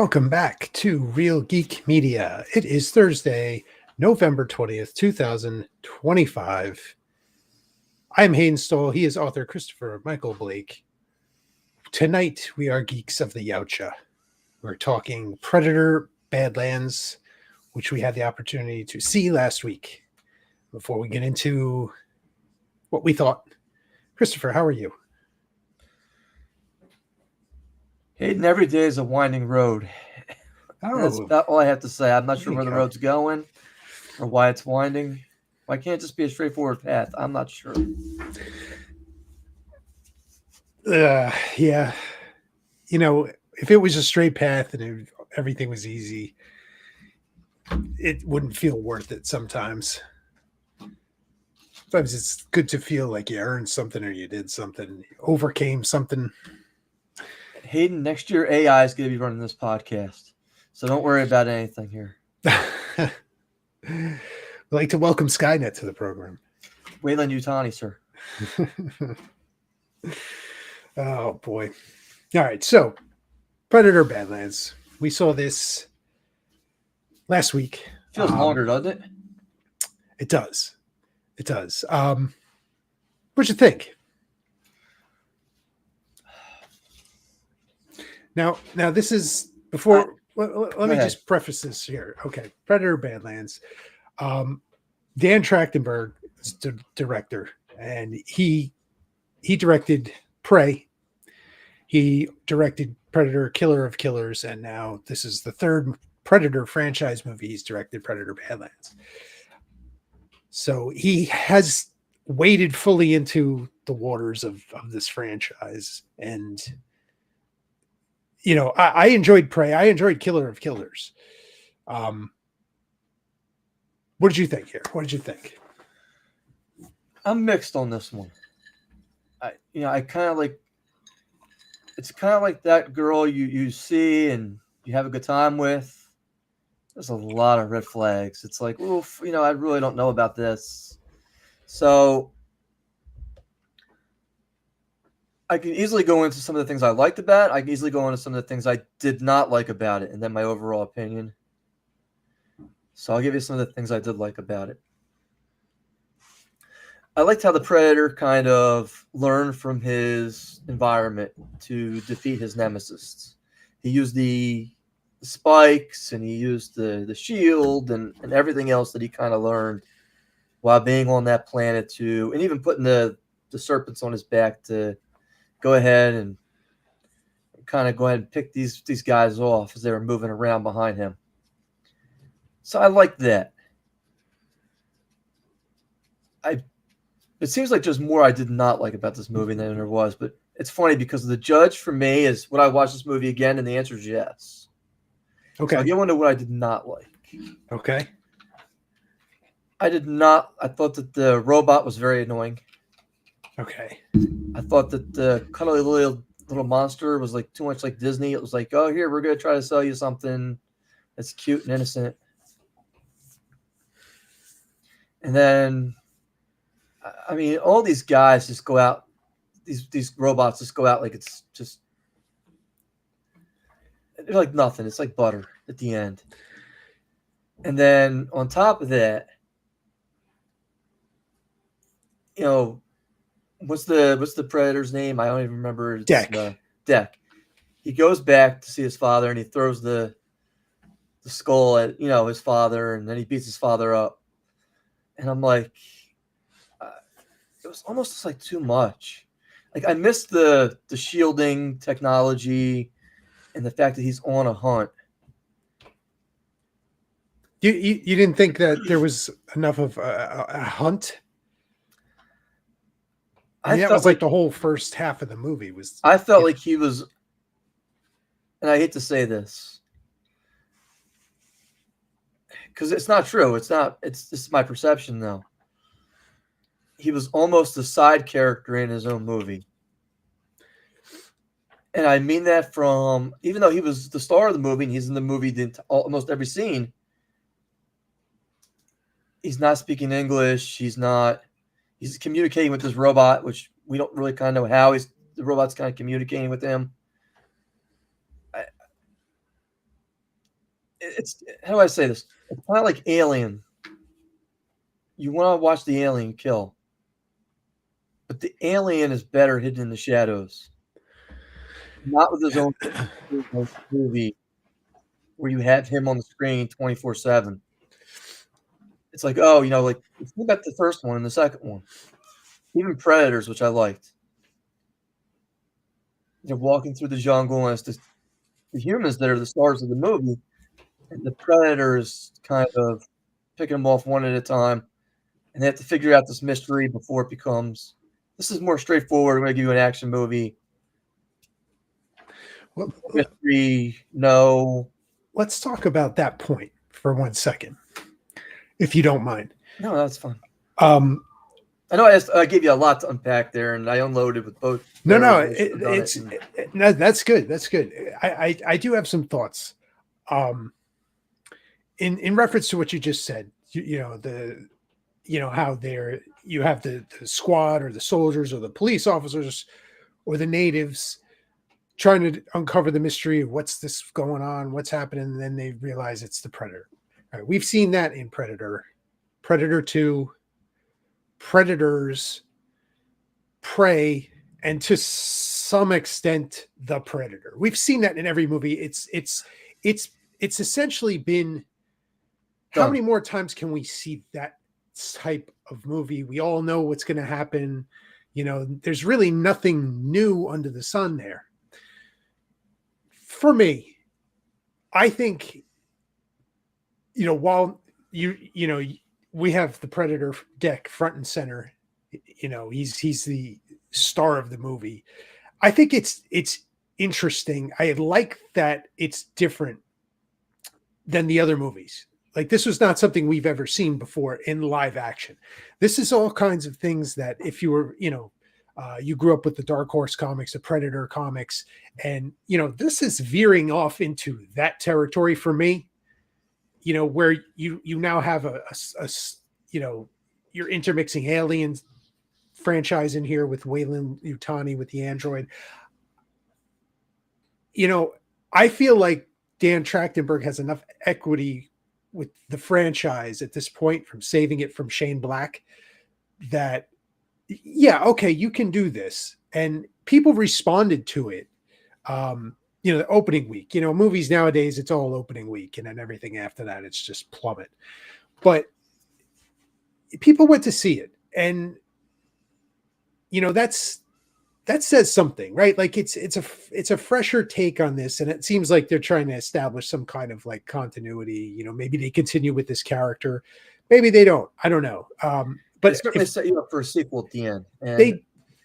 Welcome back to Real Geek Media. It is Thursday, November 20th, 2025. I'm Hayden Stoll. He is author Christopher Michael Blake. Tonight, we are geeks of the Yautja. We're talking Predator Badlands, which we had the opportunity to see last week. Before we get into what we thought, Christopher, how are you? Hayden, every day is a winding road. That's about all I have to say. I'm not sure where the road's going or why it's winding. Why can't it just be a straightforward path? I'm not sure. Yeah. You know, if it was a straight path and everything was easy, it wouldn't feel worth it sometimes. Sometimes it's good to feel like you earned something or you did something, you overcame something. Hayden, next year AI is going to be running this podcast, so don't worry about anything here. I'd like to welcome Skynet to the program. Wayland Yutani, sir. Oh, boy. All right, so Predator Badlands. We saw this last week. Feels longer, doesn't it? It does. It does. What'd you think? Now this is before. Let me just preface this here. Okay, Predator Badlands. Dan Trachtenberg is the director, and he directed Prey. He directed Predator, Killer of Killers, and now this is the third Predator franchise movie he's directed, Predator Badlands. So he has waded fully into the waters of this franchise. And, you know, I enjoyed Prey. I enjoyed Killer of Killers. What did you think here? What did you think? I'm mixed on this one. I kind of like, it's kind of like that girl you see and you have a good time with. There's a lot of red flags. It's like, oof, I really don't know about this. So I can easily go into some of the things I liked about it. I can easily go into some of the things I did not like about it, and then my overall opinion. So I'll give you some of the things I did like about it. I liked how the Predator kind of learned from his environment to defeat his nemesis. He used the spikes and he used the shield and everything else that he kind of learned while being on that planet and even putting the serpents on his back to go ahead and kind of go ahead and pick these guys off as they were moving around behind him. So I like that. It seems like there's more I did not like about this movie than there was, but it's funny because the judge for me is would I watch this movie again, and the answer is yes. Okay. So I'll get into what I did not like. Okay. I thought that the robot was very annoying. Okay. I thought that the cuddly little monster was like too much like Disney. It was like, oh, here, we're going to try to sell you something that's cute and innocent. And then, I mean, all these guys just go out, these robots just go out like it's just, they're like nothing. It's like butter at the end. And then on top of that, what's the Predator's name? I don't even remember. Deck. Deck. He goes back to see his father and he throws the skull at his father, and then he beats his father up. And I'm like, it was almost just like too much. Like I missed the shielding technology and the fact that he's on a hunt. You didn't think that there was enough of a hunt? I mean, that was like the whole first half of the movie was. I felt like he was, and I hate to say this because it's not true. It's not. This is my perception though. He was almost a side character in his own movie. And I mean that from, even though he was the star of the movie and he's in the movie almost every scene, he's not speaking English. He's communicating with this robot, which we don't really kind of know how the robot's kind of communicating with him. it's how do I say this? It's kind of like Alien. You want to watch the alien kill, but the alien is better hidden in the shadows, not with his own movie where you have him on the screen 24/7. It's like, oh, like think about the first one and the second one, even Predators, which I liked. They're walking through the jungle, and it's the humans that are the stars of the movie, and the Predators kind of picking them off one at a time, and they have to figure out this mystery before it becomes. This is more straightforward. I'm going to give you an action movie. Well, mystery, no. Let's talk about that point for 1 second, if you don't mind. No, that's fine. I know I gave you a lot to unpack there, and I unloaded with both. No, that's good. That's good. I do have some thoughts. In reference to what you just said, how you have the squad or the soldiers or the police officers or the natives trying to uncover the mystery of what's this going on, what's happening, and then they realize it's the Predator. All right, we've seen that in Predator, Predator 2, Predators, Prey, and to some extent the Predator. We've seen that in every movie. It's essentially been how many more times can we see that type of movie? We all know what's going to happen. There's really nothing new under the sun there. For me, I think, while we have the Predator deck front and center, he's the star of the movie. I think it's interesting. I like that it's different than the other movies. Like, this was not something we've ever seen before in live action. This is all kinds of things that if you were, you grew up with the Dark Horse comics, the Predator comics, and, this is veering off into that territory for me, where you now have you're intermixing Alien franchise in here with Weyland-Yutani with the android. I feel like Dan Trachtenberg has enough equity with the franchise at this point, from saving it from Shane Black, that okay, you can do this, and people responded to it. The opening week, movies nowadays, it's all opening week, and then everything after that, it's just plummet. But people went to see it, and that says something, right? Like, it's a fresher take on this, and it seems like they're trying to establish some kind of like continuity. Maybe they continue with this character, maybe they don't. I don't know. But they certainly set you up for a sequel at the end. And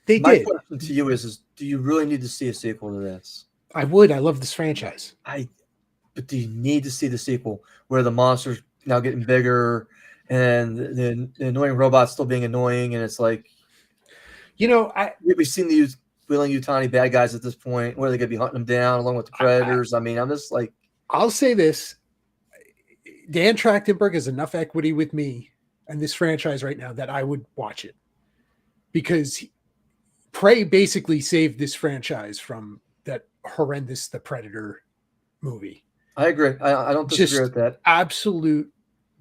they my did. question to you is, do you really need to see a sequel to this? I would. I love this franchise. But do you need to see the sequel where the monster's now getting bigger and the annoying robots still being annoying, and it's like, we've seen these Weyland-Yutani bad guys at this point. Where are they going to be hunting them down along with the Predators? I'm just like, I'll say this: Dan Trachtenberg has enough equity with me and this franchise right now that I would watch it, because Prey basically saved this franchise from that horrendous The Predator movie. I agree. I don't disagree with that. Absolute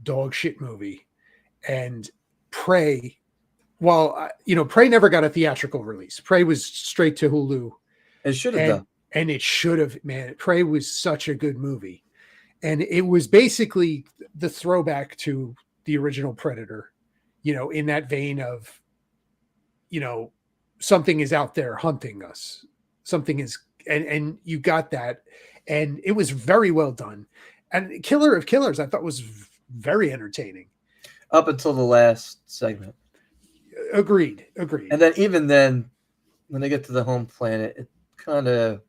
dog shit movie. And Prey, well, Prey never got a theatrical release. Prey was straight to Hulu. It should have done. And it should have, man. Prey was such a good movie. And it was basically the throwback to the original Predator, in that vein of, something is out there hunting us. Something is, and you got that. And it was very well done. And Killer of Killers, I thought, was very entertaining. Up until the last segment. Agreed. And then even then, when they get to the home planet, it kind of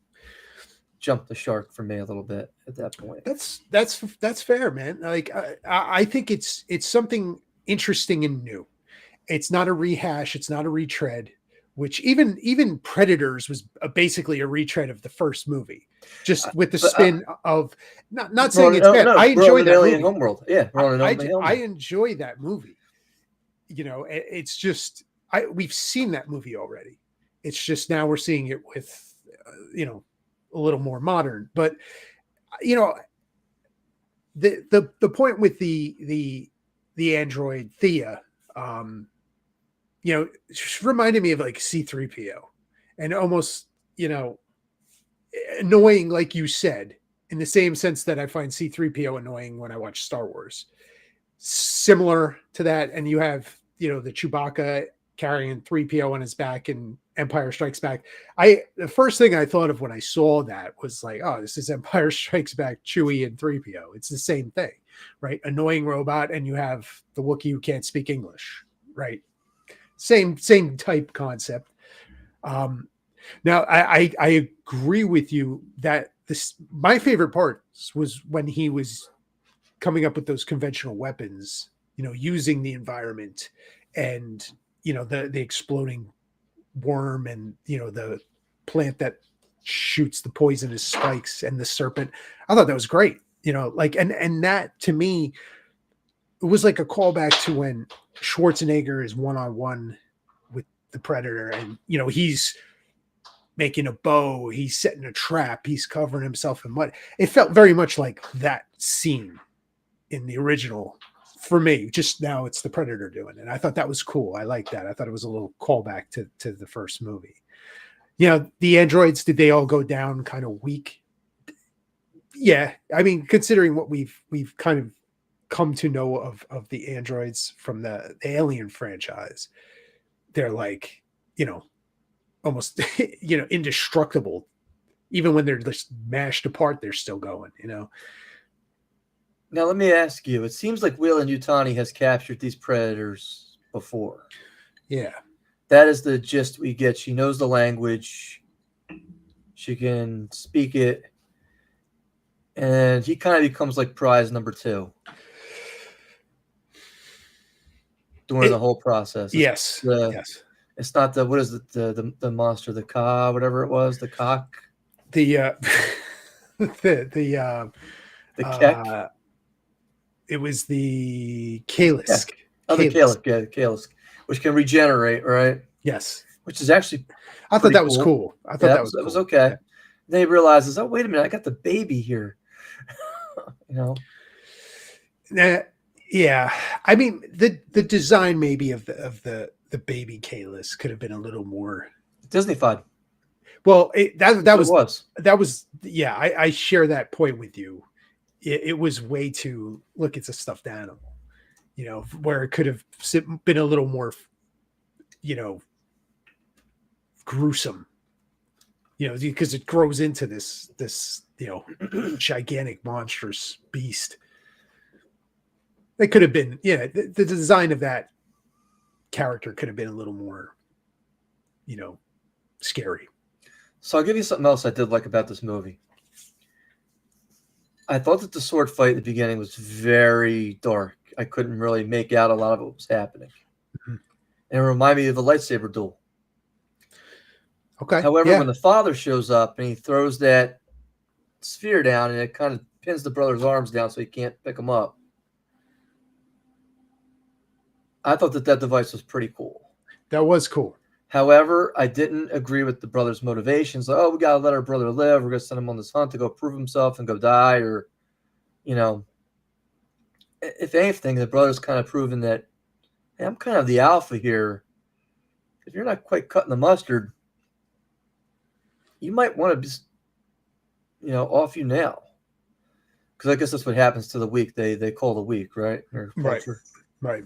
jumped the shark for me a little bit at that point. That's fair, man. Like, I think it's something interesting and new. It's not a rehash. It's not a retread. Which even Predators was basically a retread of the first movie, just with the spin of not saying it's bad. I enjoy that movie. Homeworld. Yeah, I enjoy that movie. It's just we've seen that movie already. It's just now we're seeing it with a little more modern. But the point with the android Thea, just reminded me of like C3PO, and almost, annoying, like you said, in the same sense that I find C3PO annoying when I watch Star Wars. Similar to that, and you have, the Chewbacca carrying 3PO on his back in Empire Strikes Back. The first thing I thought of when I saw that was like, oh, this is Empire Strikes Back, Chewie and 3PO. It's the same thing, right? Annoying robot, and you have the Wookiee who can't speak English, right? Same type concept. Now I agree with you that my favorite part was when he was coming up with those conventional weapons, using the environment, and the exploding worm, and the plant that shoots the poisonous spikes, and the serpent. I thought that was great. And that, to me, it was like a callback to when Schwarzenegger is one-on-one with the Predator, and he's making a bow, he's setting a trap, he's covering himself in mud. It felt very much like that scene in the original for me. Just now it's the Predator doing it. And I thought that was cool. I like that. I thought it was a little callback to the first movie. The androids, did they all go down kind of weak? Yeah. I mean, considering what we've kind of come to know of the androids from the Alien franchise, they're like, almost, indestructible. Even when they're just mashed apart, they're still going, Now, let me ask you, it seems like Weyland-Yutani has captured these predators before. Yeah. That is the gist we get. She knows the language. She can speak it. And he kind of becomes like prize number 2 during the whole process. Yes. Yes. It's not what is it, the monster, the ka, whatever it was, the cock? The Kek? It was the Kalisk. Yeah. Oh, the Kalisk, which can regenerate, right? Yes. Which is actually, I thought that was cool. I thought that was cool. It was okay. Yeah. Then he realizes, oh, wait a minute, I got the baby here. Yeah. I mean, the design maybe of the baby Kalisk could have been a little more Disneyfied. Well, that was yeah. I share that point with you. It was way too, look, it's a stuffed animal, where it could have been a little more, gruesome, because it grows into this gigantic monstrous beast. It could have been, the design of that character could have been a little more, scary. So I'll give you something else I did like about this movie. I thought that the sword fight at the beginning was very dark. I couldn't really make out a lot of what was happening. Mm-hmm. And it reminded me of a lightsaber duel. Okay. However, when the father shows up and he throws that sphere down and it kind of pins the brother's arms down so he can't pick them up, I thought that device was pretty cool. That was cool. However, I didn't agree with the brother's motivations. Like, oh, we got to let our brother live. We're going to send him on this hunt to go prove himself and go die. Or, if anything, the brother's kind of proven that, hey, I'm kind of the alpha here. If you're not quite cutting the mustard, you might want to just, off you now. Because I guess that's what happens to the weak. They call the weak, right? Right.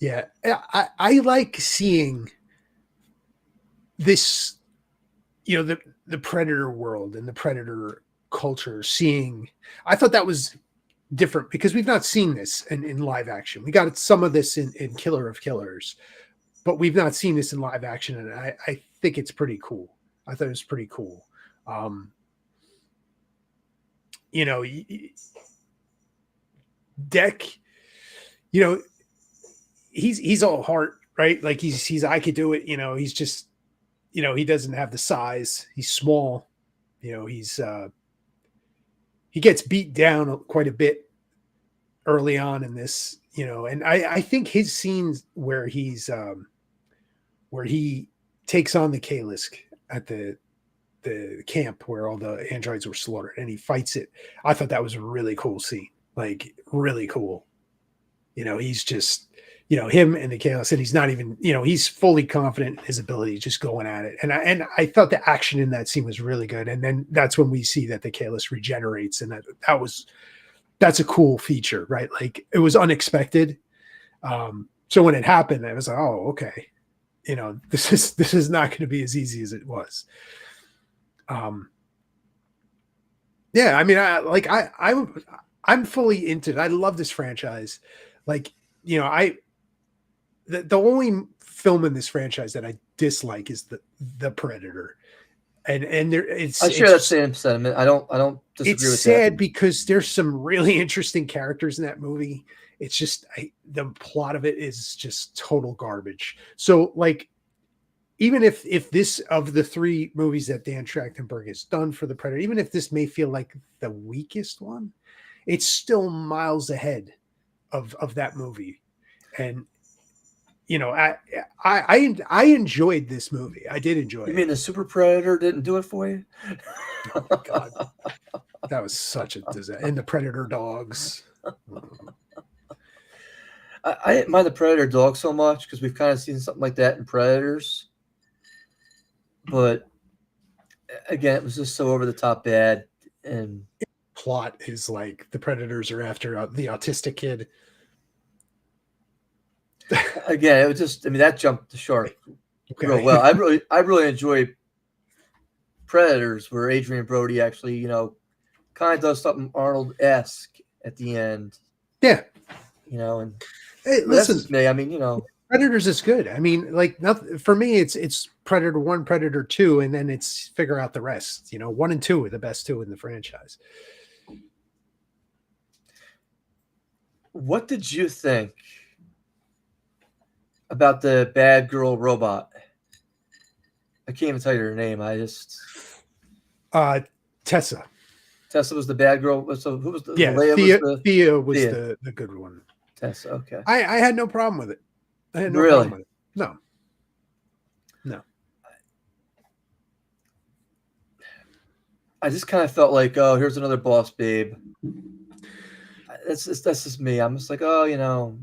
Yeah, I like seeing this, the Predator world and the Predator culture. I thought that was different because we've not seen this in live action. We got some of this in Killer of Killers, but we've not seen this in live action, and I think it's pretty cool. I thought it was pretty cool. Deck, he's all heart, right? Like he's I could do it, he's just, he doesn't have the size. He's small, he gets beat down quite a bit early on in this, and I think his scenes where he takes on the Kalisk at the the camp where all the androids were slaughtered, and he fights it. I thought that was a really cool scene, like really cool. He's just, him and the Kalis, and he's not even, he's fully confident in his ability, just going at it. And I thought the action in that scene was really good. And then that's when we see that the Kalis regenerates, and that's a cool feature, right? Like, it was unexpected. So when it happened, I was like, oh, okay. This is not going to be as easy as it was. Yeah, I mean, I'm fully into it. I love this franchise. Like, the only film in this franchise that I dislike is the Predator. And there, I share that same sentiment. I don't disagree with that. It's sad because there's some really interesting characters in that movie. It's just the plot of it is just total garbage. So, like, even if this, of the 3 movies that Dan Trachtenberg has done for the Predator, even if this may feel like the weakest one, it's still miles ahead of that movie. And I enjoyed this movie. I did enjoy it. You mean the Super Predator didn't do it for you? Oh my God, that was such a disaster. And the Predator dogs. I didn't mind the Predator dog so much because we've kind of seen something like that in Predators. But again, it was just so over the top bad. And plot is like the Predators are after the autistic kid. Again, it was just, I mean, that jumped the shark real well. I really enjoy Predators, where Adrian Brody actually, kind of does something Arnold-esque at the end. Yeah. And hey, listen, that's me. I mean, Predators is good. I mean, like, nothing for me. It's Predator 1, Predator 2, and then it's figure out the rest. 1 and 2 are the best 2 in the franchise. What did you think about the bad girl robot? I can't even tell you her name. Tessa. Tessa was the bad girl. So who was the? Yeah, Thea was the good one. Tessa. Okay. I had no problem with it. I had no really? problem with it. No. I just kind of felt like, oh, here's another boss babe. That's just me. I'm just like, oh,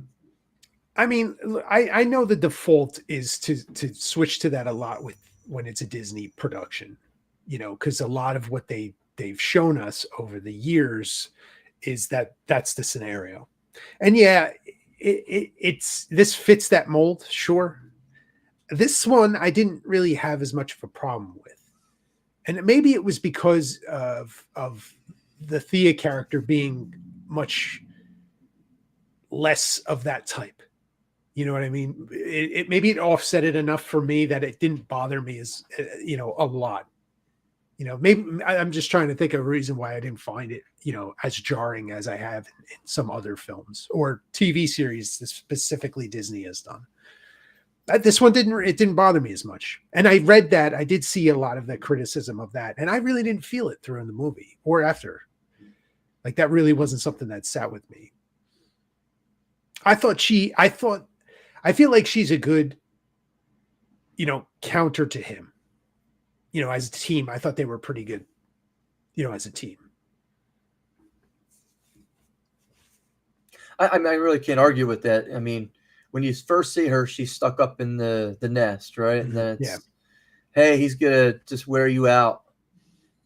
I mean, I know the default is to switch to that a lot when it's a Disney production, because a lot of what they've shown us over the years is that's the scenario. And yeah, this fits that mold, sure. This one I didn't really have as much of a problem with. And maybe it was because of the Thea character being much less of that type. You know what I mean? It maybe it offset it enough for me that it didn't bother me as a lot. Maybe I'm just trying to think of a reason why I didn't find it, as jarring as I have in some other films or TV series that specifically Disney has done. This one didn't bother me as much. And I read that, I did see a lot of the criticism of that, and I really didn't feel it through in the movie or after. Like, that really wasn't something that sat with me. I feel like she's a good, counter to him. As a team, I thought they were pretty good, as a team. I really can't argue with that. I mean, when you first see her, she's stuck up in the nest, right? And then it's, hey, he's going to just wear you out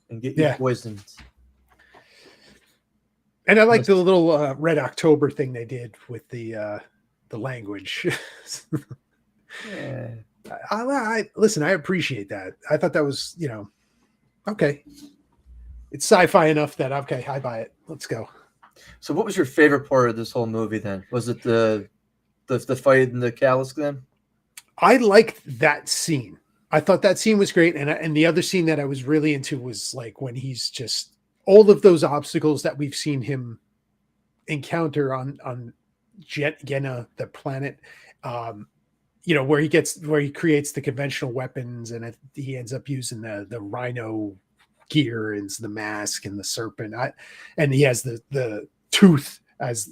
and get you poisoned. And I like the little Red October thing they did with the language. Yeah. Listen, I appreciate that. I thought that was, okay. It's sci-fi enough that, okay, I buy it. Let's go. So what was your favorite part of this whole movie then? Was it the fight in the Kalis then? I liked that scene. I thought that scene was great. And the other scene that I was really into was like when he's just all of those obstacles that we've seen him encounter on Jenna, the planet, where he creates the conventional weapons, and he ends up using the rhino gear and the mask and the serpent. And he has the tooth as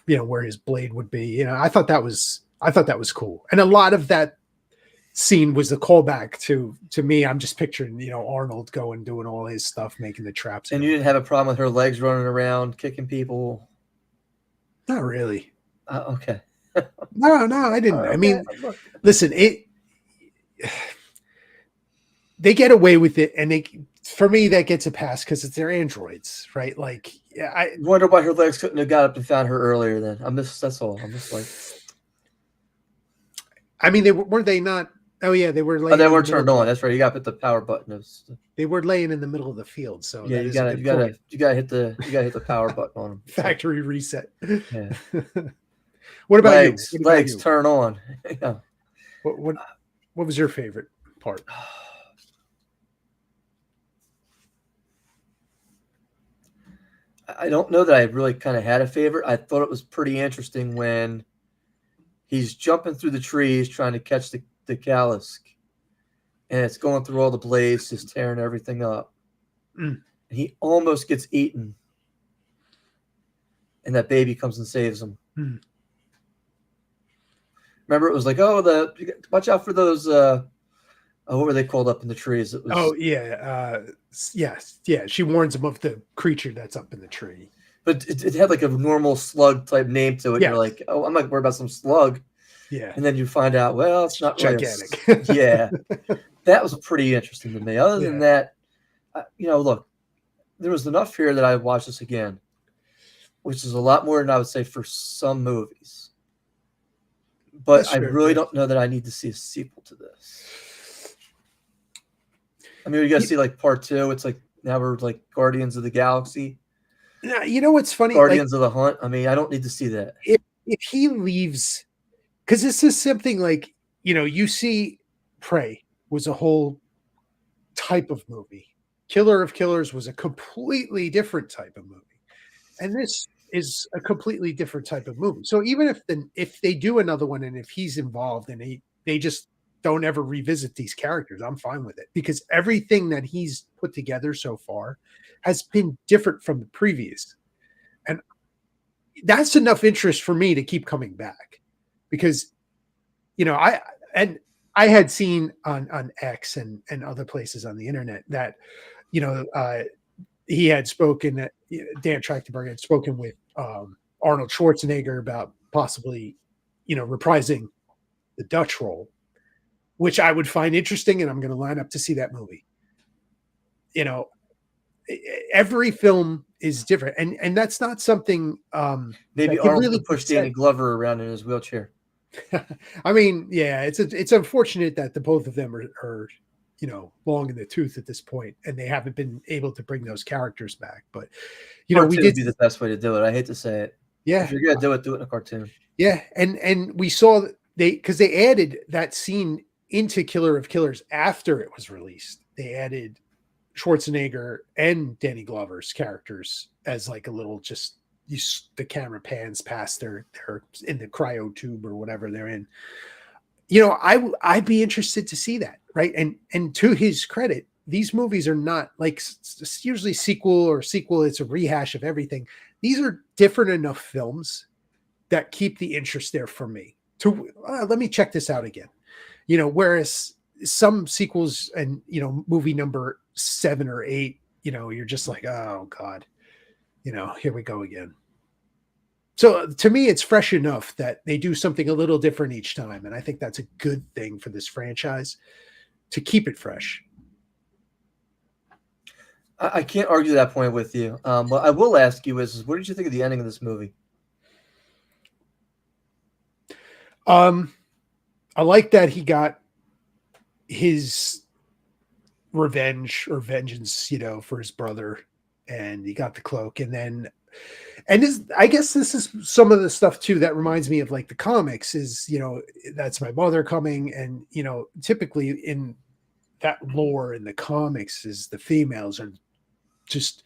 where his blade would be. I thought that was cool. And a lot of that scene was the callback to me. I'm just picturing, you know, Arnold doing all his stuff, making the traps. And you didn't have a problem with her legs running around, kicking people? Not really. Okay. No, I didn't. Okay. I mean, listen, they get away with it, and for me that gets a pass because it's their androids, right? Like, I wonder why her legs couldn't have got up and found her earlier. Then that's all. I'm just like, I mean, weren't they not? Oh yeah, they were. They weren't turned on. That's right. You got to put the power button. They were laying in the middle of the field, so yeah, that you is gotta hit the power button on them. Factory reset. Yeah. What about legs? you? What about legs you? Turn on. Yeah. What was your favorite part? I don't know that I really kind of had a favorite. I thought it was pretty interesting when he's jumping through the trees trying to catch the Callisk, and it's going through all the blades, just tearing everything up. And he almost gets eaten, and that baby comes and saves him. Remember, it was like, oh, watch out for those. What were they called up in the trees? It was, yeah. She warns him of the creature that's up in the tree. But it had like a normal slug type name to it. Yes. You're like, oh, I'm not worried about some slug. Yeah. And then you find out, well, it's not really gigantic. Yeah. That was pretty interesting to me. Other than that, look, there was enough here that I watched this again, which is a lot more than I would say for some movies. But I really don't know that I need to see a sequel to this. I mean, we got to see like part 2. It's like now we're like Guardians of the Galaxy. Now, you know what's funny? Guardians of the Hunt. I mean, I don't need to see that. If he leaves, because this is something like, you see Prey was a whole type of movie. Killer of Killers was a completely different type of movie. And this is a completely different type of movie. So even if they do another one and if he's involved and they just don't ever revisit these characters, I'm fine with it, because everything that he's put together so far has been different from the previous. And that's enough interest for me to keep coming back, because, I had seen on X and other places on the internet that, he had spoken that Dan Trachtenberg had spoken with Arnold Schwarzenegger about possibly, reprising the Dutch role, which I would find interesting, and I'm going to line up to see that movie. Every film is different, and that's not something. Maybe Arnold really push Danny Glover around in his wheelchair. I mean, yeah, it's unfortunate that the both of them are long in the tooth at this point, and they haven't been able to bring those characters back. But we did would be the best way to do it. I hate to say it. Yeah, if you're gonna do it in a cartoon. Yeah, and we saw because they added that scene into Killer of Killers after it was released. They added Schwarzenegger and Danny Glover's characters as like a little the camera pans past they're in the cryo tube or whatever they're in. I'd be interested to see that, right? And to his credit, these movies are not like usually sequel. It's a rehash of everything. These are different enough films that keep the interest there for me to let me check this out again. Whereas some sequels and movie number 7 or 8, you're just like, oh God, here we go again. So to me, it's fresh enough that they do something a little different each time. And I think that's a good thing for this franchise, to keep it fresh. I can't argue that point with you. What I will ask you is what did you think of the ending of this movie? I like that he got his revenge or vengeance, for his brother, and he got the cloak. I guess this is some of the stuff too that reminds me of like the comics is, that's my mother coming. And, typically in that lore in the comics is the females are just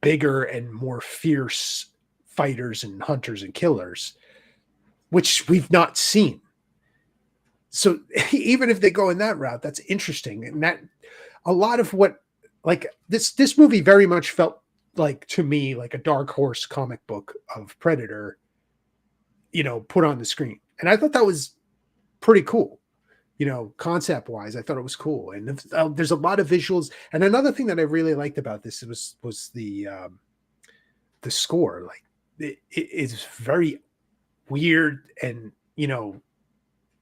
bigger and more fierce fighters and hunters and killers, which we've not seen. So even if they go in that route, that's interesting. And that a lot of what, like this movie very much felt like, to me, like a Dark Horse comic book of Predator, put on the screen. And I thought that was pretty cool. concept wise, I thought it was cool. And there's a lot of visuals. And another thing that I really liked about this was the score. Like it's very weird and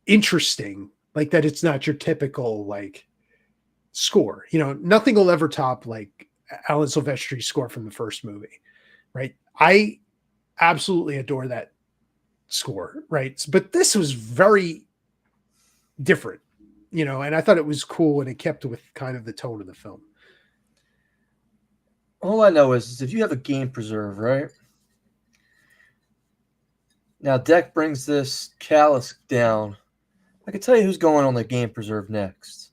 interesting. Like that, it's not your typical like score. Nothing will ever top like Alan Silvestri's score from the first movie, right? I absolutely adore that score, right? But this was very different, and I thought it was cool and it kept with kind of the tone of the film. All I know is if you have a game preserve, right? Now Deck brings this callus down. I can tell you who's going on the game preserve next.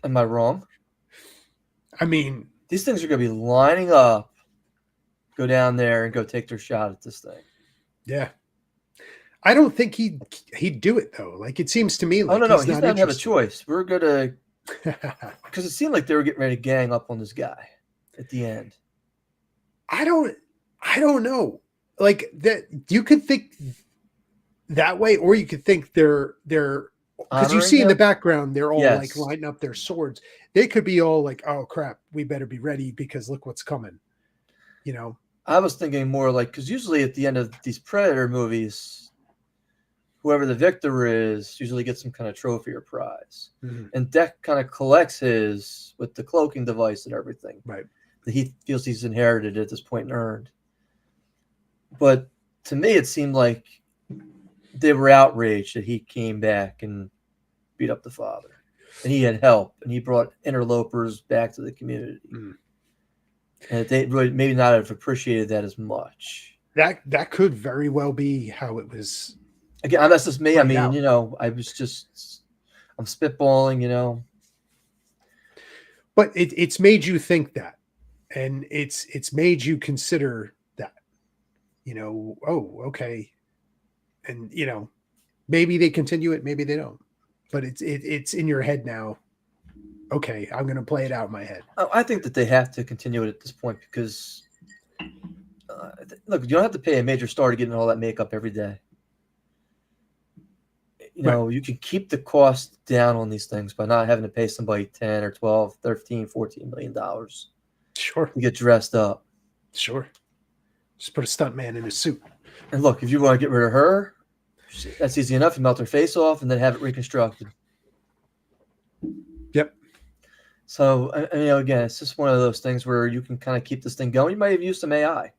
Am I wrong? I mean, these things are going to be lining up, go down there and go take their shot at this thing. Yeah. I don't think he'd do it though. Like it seems to me like no, he's not gonna have a choice. We're gonna because it seemed like they were getting ready to gang up on this guy at the end. I don't know. Like that you could think that way, or you could think they're because you see in the background they're all like lighting up their swords. They could be all like, oh crap, we better be ready because look what's coming. I was thinking more like because usually at the end of these Predator movies, whoever the victor is usually gets some kind of trophy or prize. Mm-hmm. And Deck kind of collects his with the cloaking device and everything. Right. That he feels he's inherited at this point and earned. But to me, it seemed like they were outraged that he came back and beat up the father. And he had help. And he brought interlopers back to the community. Mm. And they really maybe not have appreciated that as much. That could very well be how it was. Again, that's just me. I mean, out. I'm spitballing, But it's made you think that, and it's made you consider that, oh, okay. And, maybe they continue it, maybe they don't, but it's in your head now. Okay, I'm going to play it out in my head. I think that they have to continue it at this point because, look, you don't have to pay a major star to get in all that makeup every day. You can keep the cost down on these things by not having to pay somebody 10 or 12, 13, $14 million. Sure. To get dressed up. Sure. Just put a stuntman in a suit. And look, if you want to get rid of her, that's easy enough. You melt her face off and then have it reconstructed. Yep. So, again, it's just one of those things where you can kind of keep this thing going. You might have used some AI.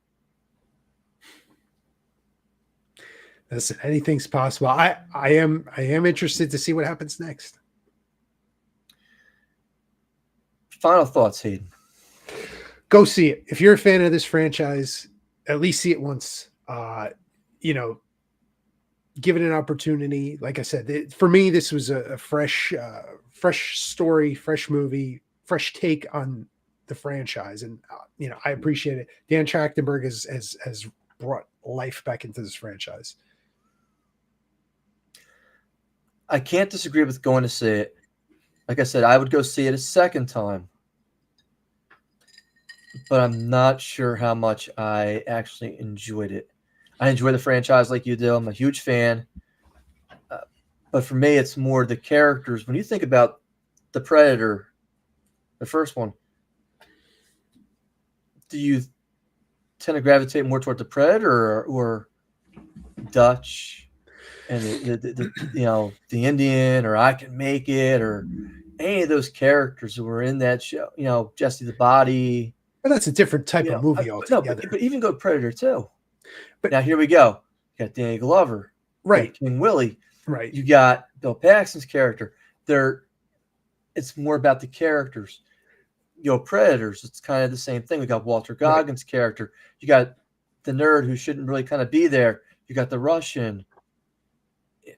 Listen, anything's possible. I am interested to see what happens next. Final thoughts, Hayden. Go see it. If you're a fan of this franchise, at least see it once. Give it an opportunity. Like I said, for me, this was a fresh story, fresh movie, fresh take on the franchise, and I appreciate it. Dan Trachtenberg has brought life back into this franchise. I can't disagree with going to see it. Like I said, I would go see it a second time. But I'm not sure how much I actually enjoyed it. I enjoy the franchise like you do. I'm a huge fan. But for me, it's more the characters. When you think about the Predator, the first one, do you tend to gravitate more toward the Predator or Dutch? And the Indian, or I Can Make It, or any of those characters who were in that show, Jesse the Body. Well, that's a different type of movie altogether. No, but even go Predator too. But now here we go. You got Danny Glover, right? King Willie, right? You got Bill Paxton's character. It's more about the characters. Predators. It's kind of the same thing. We got Walter Goggins' character. You got the nerd who shouldn't really kind of be there. You got the Russian.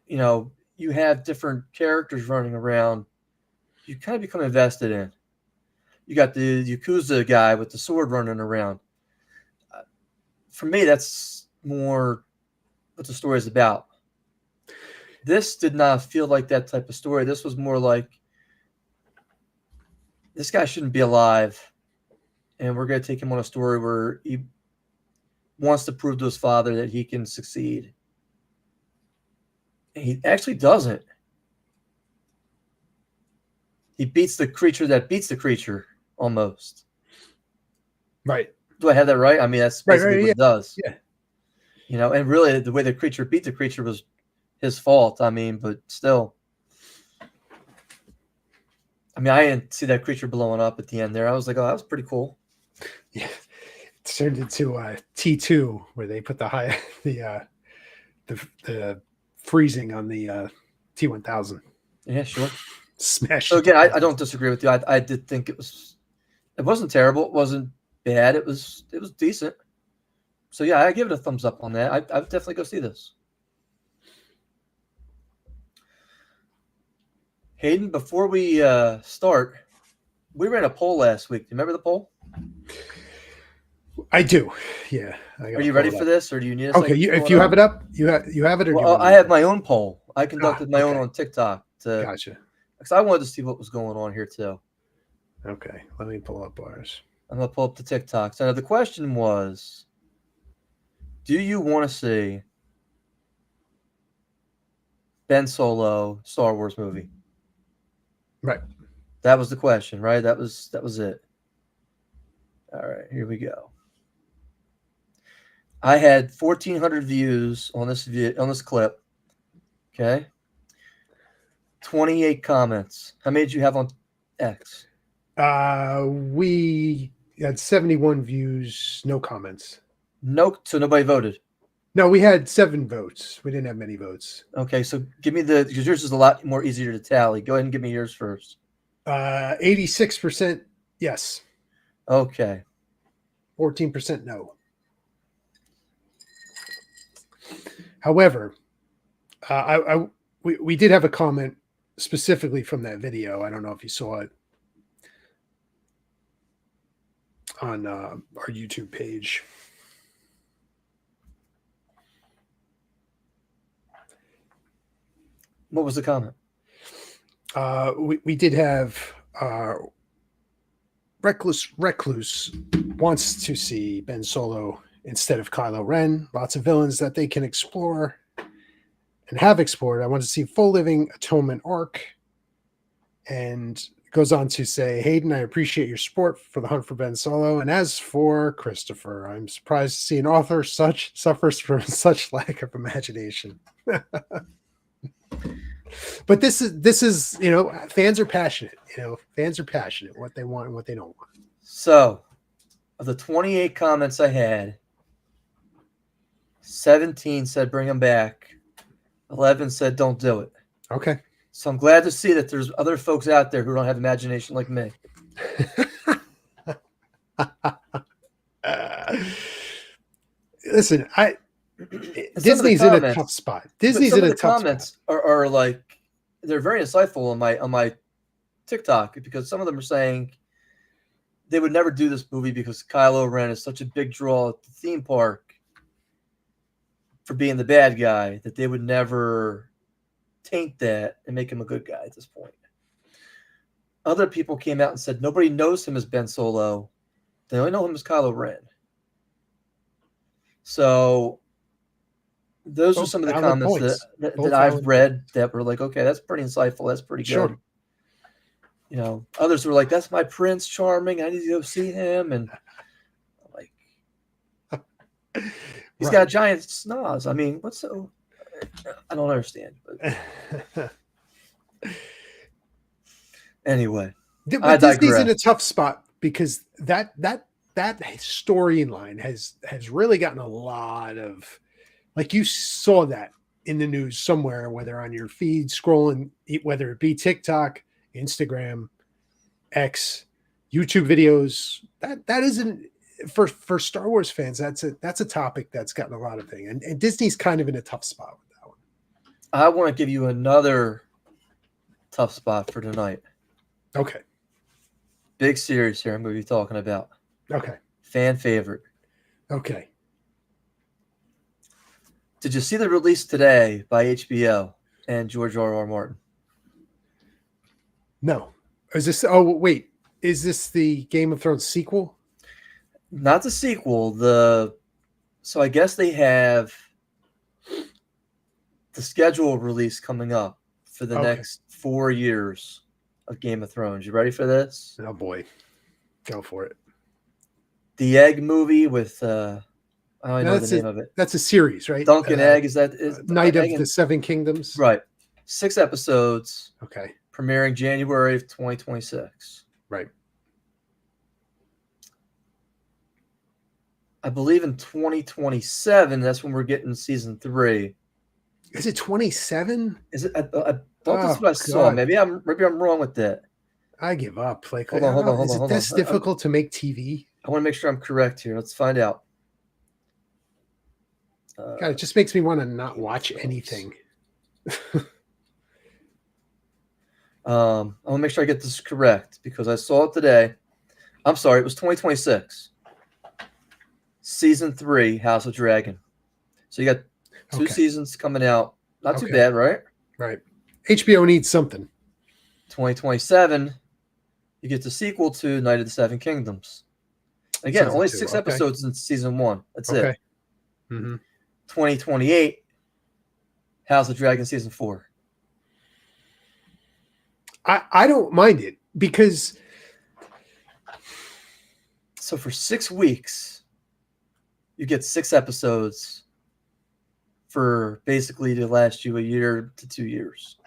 You have different characters running around. You kind of become invested in. You got the Yakuza guy with the sword running around. For me, that's more what the story is about. This did not feel like that type of story. This was more like, this guy shouldn't be alive, and we're going to take him on a story where he wants to prove to his father that he can succeed. He actually doesn't. He beats the creature that beats the creature, almost. Right. Do I have that right? I mean, that's basically what it does. Yeah. You know, and really the way the creature beat the creature was his fault. I mean, but still. I mean, I didn't see that creature blowing up at the end there. I was like, oh, that was pretty cool. Yeah. It turned into T2 where they put the freezing on the T1000. Yeah, sure. Smash. So again, I don't disagree with you. I did think it wasn't terrible. It wasn't bad. It was decent. So yeah, I give it a thumbs up on that. I would definitely go see this. Hayden, before we start, we ran a poll last week. Do you remember the poll? I do. Yeah. Are you ready for this, or do you need? Okay, if you have it up, you have it. Or well, I have my own poll. I conducted my own on TikTok. Gotcha. Because I wanted to see what was going on here too. Okay, let me pull up ours. I'm gonna pull up the TikTok. So the question was, do you want to see Ben Solo Star Wars movie? Right. That was the question, right? That was it. All right, here we go. I had 1,400 views on this clip. Okay. 28 comments. How many did you have on X? We had 71 views, no comments. No, so nobody voted. No, we had 7 votes. We didn't have many votes. Okay, so give me because yours is a lot more easier to tally. Go ahead and give me yours first. 86% yes. Okay. 14% no. However, we did have a comment specifically from that video. I don't know if you saw it on our YouTube page. What was the comment? We did have Recluse wants to see Ben Solo instead of Kylo Ren. Lots of villains that they can explore and have explored. I want to see full living atonement arc. And goes on to say, Hayden, I appreciate your support for the hunt for Ben Solo. And as for Christopher, I'm surprised to see an author suffers from such lack of imagination. But this is, fans are passionate. Fans are passionate what they want and what they don't want. So, of the 28 comments I had, 17 said bring him back. 11 said don't do it. Okay. So I'm glad to see that there's other folks out there who don't have imagination like me. Listen, Disney's in a tough spot. Disney's in a tough comments spot. Are like, they're very insightful on my TikTok, because some of them are saying they would never do this movie because Kylo Ren is such a big draw at the theme park for being the bad guy that they would never taint that and make him a good guy at this point. Other people came out and said nobody knows him as Ben Solo. They only know him as Kylo Ren. So those are some of the comments that I've read that were like, okay, that's pretty insightful. That's pretty good. Sure. Others were like, that's my Prince Charming. I need to go see him. And I'm like, he's got a giant schnoz. I mean, what's so... I don't understand. But... Anyway, Disney's in a tough spot because that storyline has really gotten a lot of, like, you saw that in the news somewhere, whether on your feed scrolling, whether it be TikTok, Instagram, X, YouTube videos. That isn't for Star Wars fans. That's a topic that's gotten a lot of things, and Disney's kind of in a tough spot with that one. I want to give you another tough spot for tonight. Okay. Big series here I'm going to be talking about. Okay. Fan favorite. Okay. Did you see the release today by HBO and George R.R. Martin? No. Is this? Oh, wait. Is this the Game of Thrones sequel? Not the sequel. So I guess they have the schedule release coming up for the next 4 years of Game of Thrones. You ready for this? Oh boy, go for it. The Egg movie with I don't know the name of it. That's a series, right? Duncan Egg is Night of the Seven Kingdoms? Right. 6 episodes. Okay. Premiering January of 2026. Right. I believe in 2027, that's when we're getting season 3. Is it 27? Is it? I thought that's what I saw. Maybe I'm wrong with that. I give up. Like, hold on. Is it this difficult to make TV? I want to make sure I'm correct here. Let's find out. God, it just makes me want to not watch anything. I want to make sure I get this correct because I saw it today. I'm sorry, it was 2026. Season 3, House of Dragon. So you got 2 seasons coming out. Not too bad, right? Right. HBO needs something. 2027, you get the sequel to Night of the Seven Kingdoms. Again, only 6 episodes in season 1. That's it. Mm-hmm. 2028, House of Dragon season 4. I don't mind it because. So for 6 weeks, you get 6 episodes for basically to last you a year to 2 years.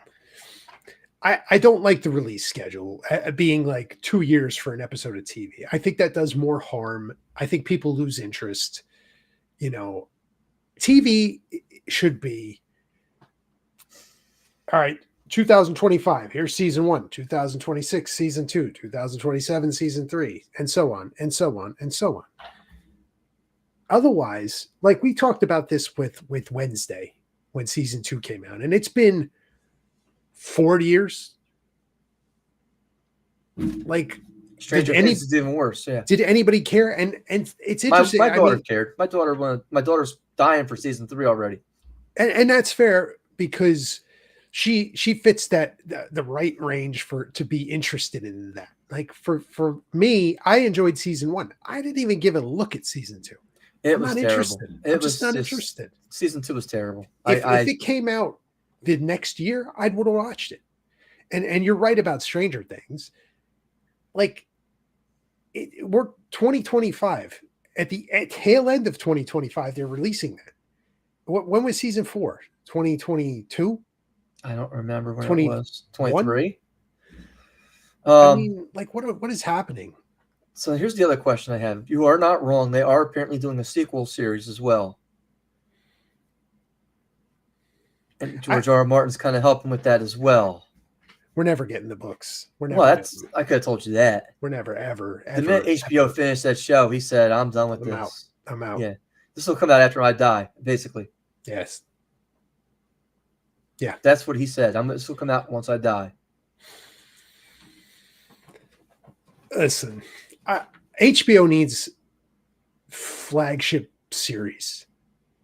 I don't like the release schedule being like 2 years for an episode of TV. I think that does more harm. I think people lose interest. You know, TV should be, all right, 2025, here's season 1, 2026, season 2, 2027, season 3, and so on, and so on, and so on. Otherwise, like we talked about this with Wednesday when season 2 came out, and it's been 4 years. Like, Stranger Things is even worse. Yeah. Did anybody care? And it's interesting. My daughter cared. My daughter's dying for season 3 already. And that's fair because she fits that the right range to be interested in that. Like for me, I enjoyed season 1. I didn't even give a look at season 2. I'm not interested. I'm just not interested. Season 2 was terrible. If it came out the next year, I would have watched it. And you're right about Stranger Things. Like, we're 2025. At tail end of 2025, they're releasing that. When was season 4? 2022? I don't remember when it was. 23? I mean, like, what is happening? So here's the other question I have. You are not wrong. They are apparently doing a sequel series as well. And George R. Martin's kind of helping with that as well. We're never getting the books. I could have told you that. We're never, ever. The minute HBO finished that show, he said, I'm done with this. I'm out. Yeah. This will come out after I die, basically. Yes. Yeah. That's what he said. This will come out once I die. Listen, HBO needs flagship series.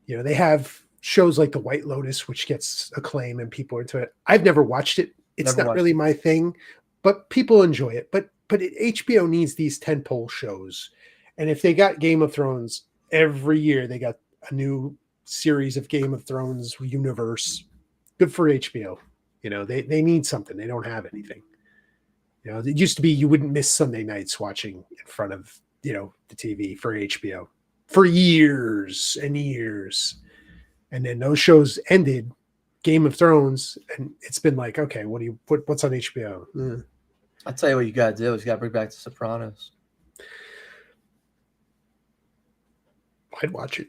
You know, they have shows like The White Lotus, which gets acclaim and people are into it. I've never watched it. It's not really my thing, but people enjoy it. But HBO needs these tentpole shows. And if they got Game of Thrones every year, they got a new series of Game of Thrones universe. Good for HBO. You know, they need something. They don't have anything. You know, it used to be you wouldn't miss Sunday nights watching in front of, you know, the TV for HBO for years and years. And then those shows ended, Game of Thrones, and it's been like, okay, what's on HBO? I'll tell you what you got to do is you got to bring back The Sopranos. I'd watch it.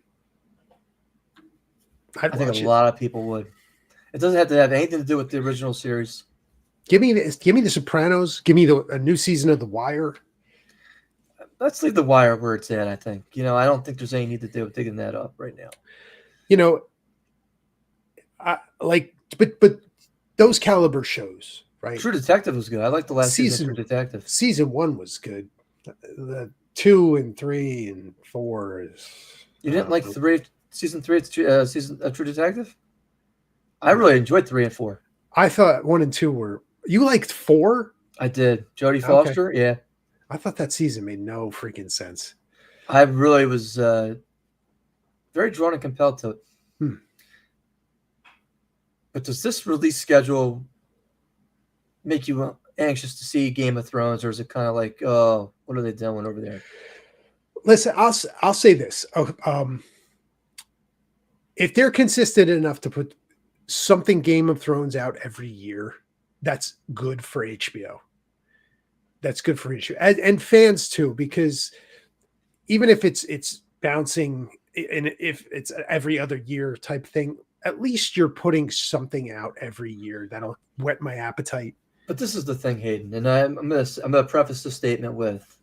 I think a lot of people would. It doesn't have to have anything to do with the original series. Give me The Sopranos. Give me a new season of The Wire. Let's leave The Wire where it's at, I think. You know, I don't think there's any need to do with digging that up right now. You know, but those caliber shows, right? True Detective was good. I like the last season of True Detective. Season 1 was good. The 2 and 3 and 4 is. You didn't like season 3 season of True Detective? I really enjoyed 3 and 4. I thought 1 and 2 were. You liked 4? I did. Jodie Foster, okay. Yeah. I thought that season made no freaking sense. I really was very drawn and compelled to it. But does this release schedule make you anxious to see Game of Thrones, or is it kind of like, oh, what are they doing over there? Listen, I'll say this. If they're consistent enough to put something Game of Thrones out every year, that's good for HBO. That's good for HBO and fans too, because even if it's bouncing and if it's every other year type thing, at least you're putting something out every year that'll whet my appetite. But this is the thing, Hayden, and I'm gonna preface the statement with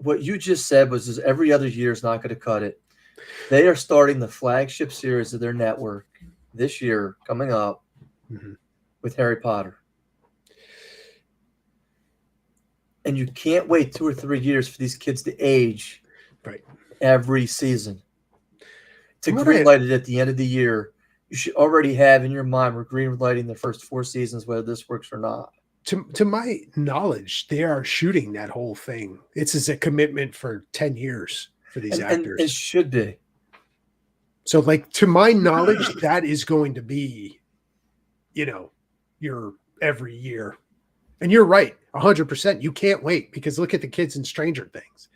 what you just said was every other year is not going to cut it. They are starting the flagship series of their network this year coming up with Harry Potter. And you can't wait 2 or 3 years for these kids to age every season. To greenlight it at the end of the year, you should already have in your mind we're greenlighting the first 4 seasons, whether this works or not. To my knowledge, they are shooting that whole thing. It's a commitment for 10 years for these actors. And it should be. So, like, to my knowledge, that is going to be, your every year. And you're right, 100%. You can't wait because look at the kids in Stranger Things.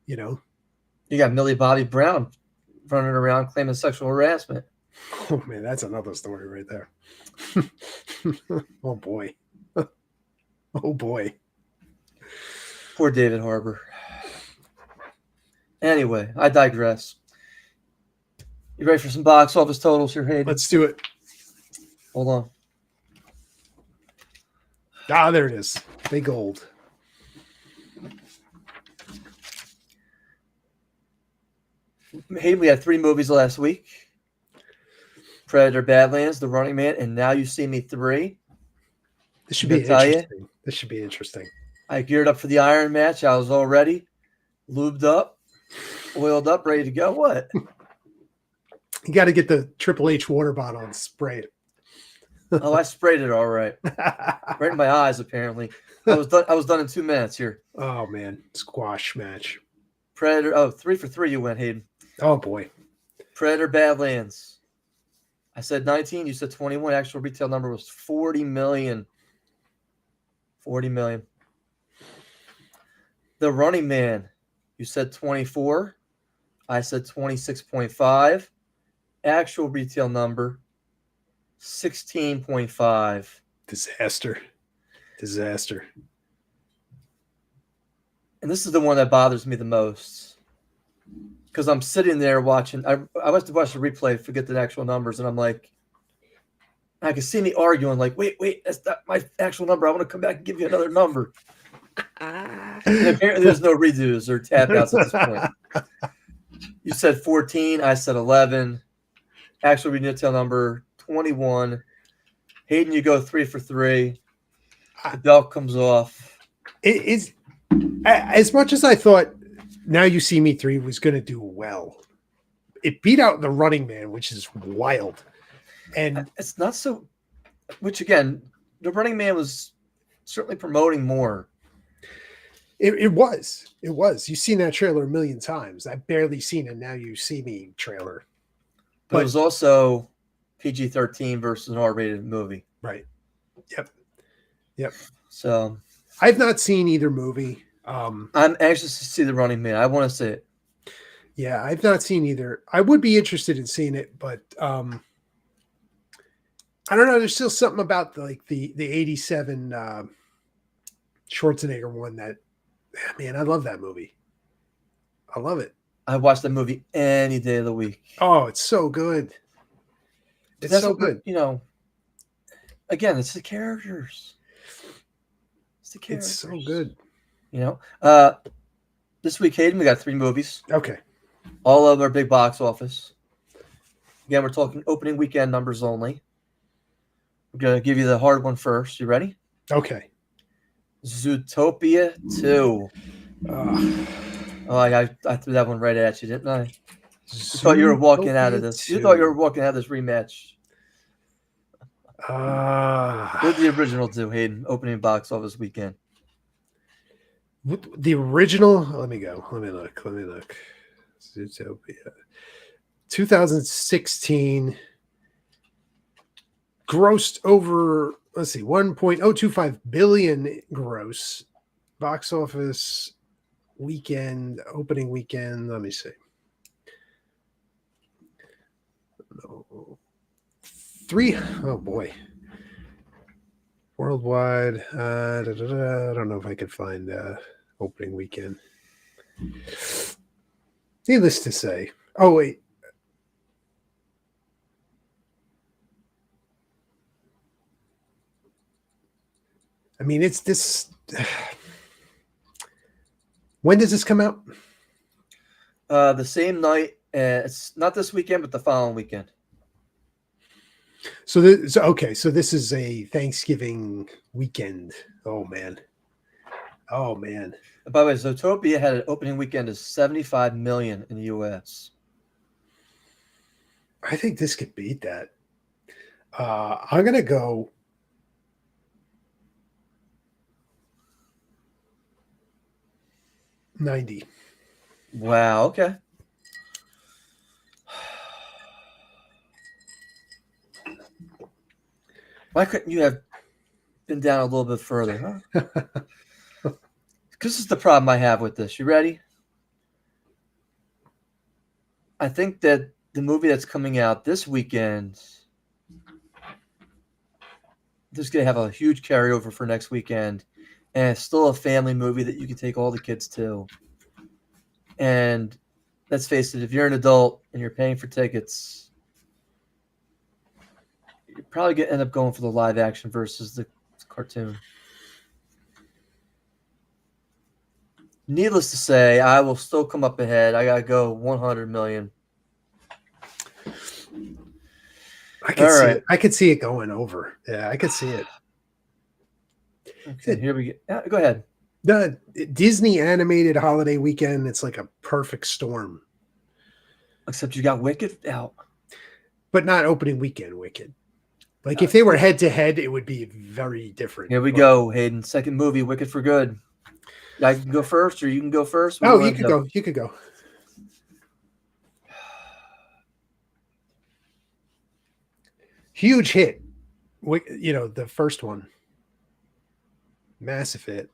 You got Millie Bobby Brown running around claiming sexual harassment. Oh, man, that's another story right there. Oh, boy. Oh, boy. Poor David Harbour. Anyway, I digress. You ready for some box office totals here, Hayden? Let's do it. Hold on. There it is. Big gold. Hayden, we had 3 movies last week. Predator, Badlands, The Running Man, and Now You See Me 3. This should be interesting. This should be interesting. I geared up for the Iron match. I was all ready, lubed up, oiled up, ready to go. What? You got to get the Triple H water bottle and spray it. Oh, I sprayed it all right. Right in my eyes, apparently. I was done in 2 minutes here. Oh, man. Squash match. Predator. Oh, 3 for 3 you went, Hayden. Oh, boy. Predator, Badlands. I said 19. You said 21. Actual retail number was 40 million. 40 million. The Running Man. You said 24. I said 26.5. Actual retail number 16.5. Disaster. And this is the one that bothers me the most. Because I'm sitting there watching. I must have watched the replay, forget the actual numbers, and I'm like, I can see me arguing, like, wait, that's not my actual number. I want to come back and give you another number. And apparently there's no redos or tap outs at this point. You said 14. I said 11. Actual retail number 21. Hayden, you go 3 for 3. The belt comes off. It is as much as I thought Now You See Me 3 was going to do well. It beat out The Running Man, which is wild. And it's not so, which again, The Running Man was certainly promoting more. It was. You've seen that trailer a million times. I've barely seen a Now You See Me trailer. But it was also PG-13 versus an R-rated movie. Right. Yep. So I've not seen either movie. I'm anxious to see The Running Man. I want to see it. Yeah, I've not seen either. I would be interested in seeing it, but I don't know. There's still something about the 87 Schwarzenegger one that, man, I love that movie. I love it. I watch that movie any day of the week. Oh, it's so good. It's so good. Again, it's the characters. It's so good. This week, Hayden, we got 3 movies. Okay. All of them are big box office. Again, we're talking opening weekend numbers only. We're going to give you the hard one first. You ready? Okay. Zootopia 2. I threw that one right at you, didn't I? You thought you were walking out of this. 2. You thought you were walking out of this rematch. What did the original do, Hayden? Opening box office weekend. The original? Let me look. Zootopia. 2016. grossed over, let's see, 1.025 billion gross. Box office opening weekend. Let me see. No. Oh boy. Worldwide. I don't know if I could find opening weekend. Needless to say. Oh, wait. I mean, it's this. When does this come out? The same night. It's not this weekend, but the following weekend. So okay. So this is a Thanksgiving weekend. Oh man. And by the way, Zootopia had an opening weekend of 75 million in the U.S. I think this could beat that. I'm gonna go 90. Wow. Okay. Why couldn't you have been down a little bit further, huh? This is the problem I have with this. You ready? I think that the movie that's coming out this weekend is going to have a huge carryover for next weekend. And it's still a family movie that you can take all the kids to. And let's face it, if you're an adult and you're paying for tickets, you're probably going to end up going for the live action versus the cartoon. Needless to say, I will still come up ahead. I got to go 100 million. I could see it. I could see it going over. Yeah, I could see it. Okay, here we go. Yeah, go ahead. The Disney animated holiday weekend, it's like a perfect storm. Except you got Wicked out. But not opening weekend Wicked. Like if they were head to head, it would be very different. Here we go, Hayden. Second movie, Wicked for Good. I can go first, or you can go first. Oh, you could go. You could go. Huge hit. You know, the first one. Massive hit.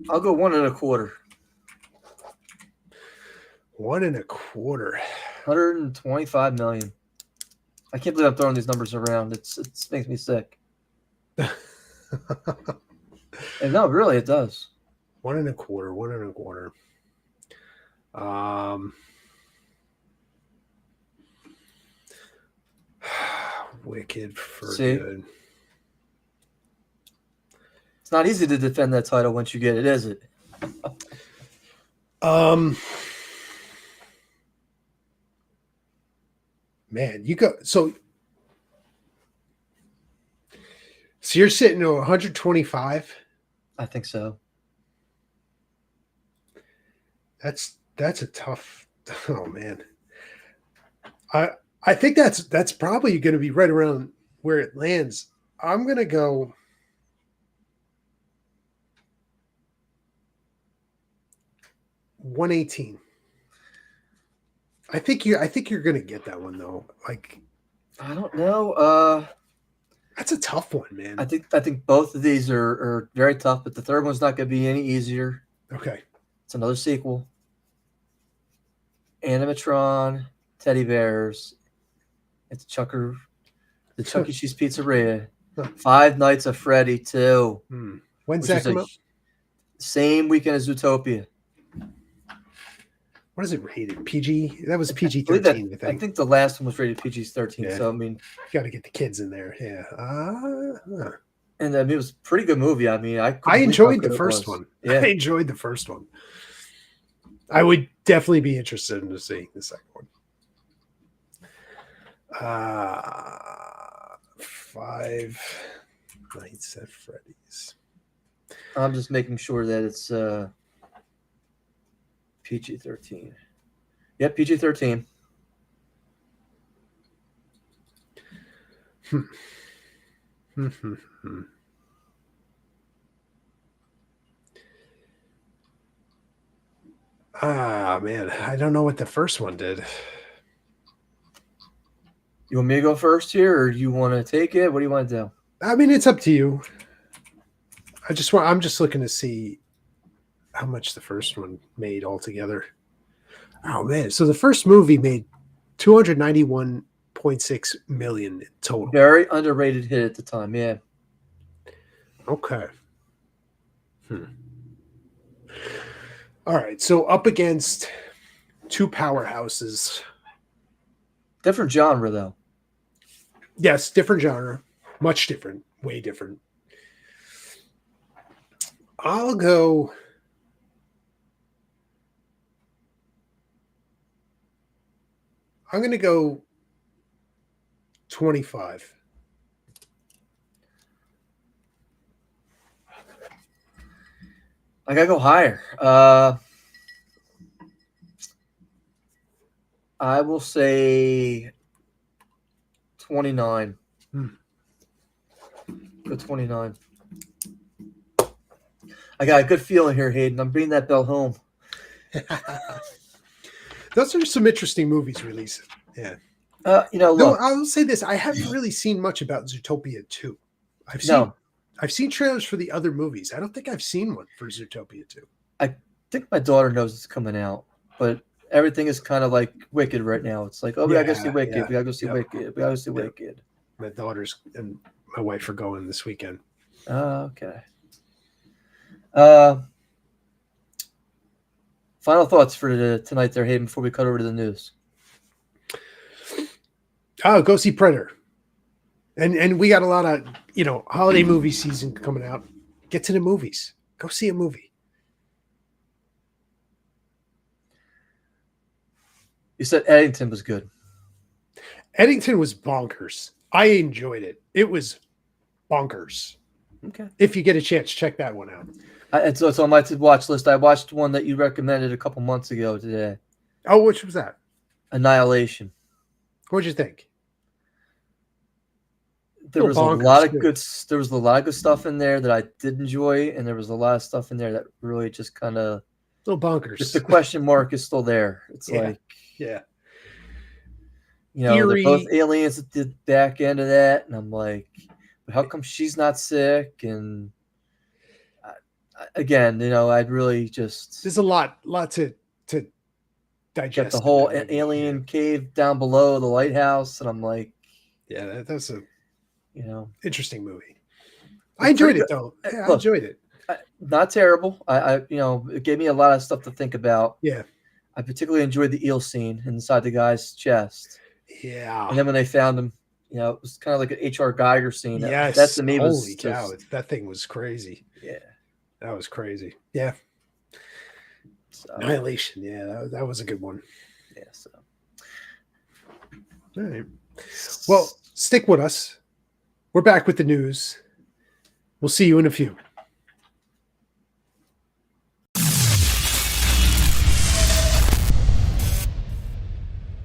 I'll go 1.25. 1.25. 125 million. I can't believe I'm throwing these numbers around. It makes me sick. And no, really, it does. 1.25. 1.25. Wicked for Good. It's not easy to defend that title once you get it, is it? Man, you go so you're sitting at 125. I think so. That's a tough. Oh man, I think that's probably going to be right around where it lands. I'm going to go 118. I think you're going to get that one though. Like I don't know. That's a tough one, man. I think both of these are very tough, but the third one's not going to be any easier. Okay. It's another sequel. Animatron, teddy bears. It's the Chuck E. Cheese Pizzeria. Five Nights at Freddy 2. When's that come out? Same weekend as Zootopia. What is it rated? PG? That was PG-13, I think the last one was rated PG-13. Yeah. So I mean, got to get the kids in there. Yeah. And I mean, it was a pretty good movie. I mean, I enjoyed the first one. Yeah. I enjoyed the first one. I would definitely be interested in seeing the second one. 5 Nights at Freddy's. I'm just making sure that it's PG-13. Yep, PG-13. Man, I don't know what the first one did. You want me to go first here, or do you want to take it? What do you want to do? I mean, it's up to you. I'm just looking to see how much the first one made altogether. Oh man! So the first movie made $291.6 million in total. Very underrated hit at the time. Yeah. Okay. All right. So up against two powerhouses. Different genre, though. Yes, different genre. Much different. Way different. I'm going to go 25. I gotta go higher. I will say 29. Go 29. I got a good feeling here, Hayden. I'm bringing that bell home. Those are some interesting movies releasing. Yeah. Look. No, I'll say this. I haven't really seen much about Zootopia 2. I've seen trailers for the other movies. I don't think I've seen one for Zootopia 2. I think my daughter knows it's coming out, but everything is kind of like Wicked right now. It's like, oh, we gotta go see Wicked. Yeah, we gotta go see Wicked. We gotta go see Wicked. My daughters and my wife are going this weekend. Okay. Final thoughts for tonight there, Hayden, before we cut over to the news. Oh, go see Predator. And we got a lot of, holiday movie season coming out. Get to the movies. Go see a movie. You said Eddington was good. Eddington was bonkers. I enjoyed it. It was bonkers. Okay. If you get a chance, check that one out. It's on my to-watch list. I watched one that you recommended a couple months ago today. Oh, which was that? Annihilation. What'd you think? There was a lot of good stuff in there that I did enjoy, and there was a lot of stuff in there that really just kind of little bonkers. Just the question mark is still there. It's eerie. They're both aliens at the back end of that, and I'm like, how come she's not sick? And again, I'd really just there's a lot to digest. Got the whole alien cave down below the lighthouse, and I'm like, yeah, that's a interesting movie. I enjoyed it though. Yeah, I enjoyed it. Not terrible. It gave me a lot of stuff to think about. Yeah. I particularly enjoyed the eel scene inside the guy's chest. Yeah. And then when they found him, it was kind of like an H.R. Geiger scene. Yes. That to me holy cow. That thing was crazy. Yeah. That was crazy. Yeah. So, Annihilation. Yeah, that was a good one. Yeah. So. All right. Well, stick with us. We're back with the news. We'll see you in a few.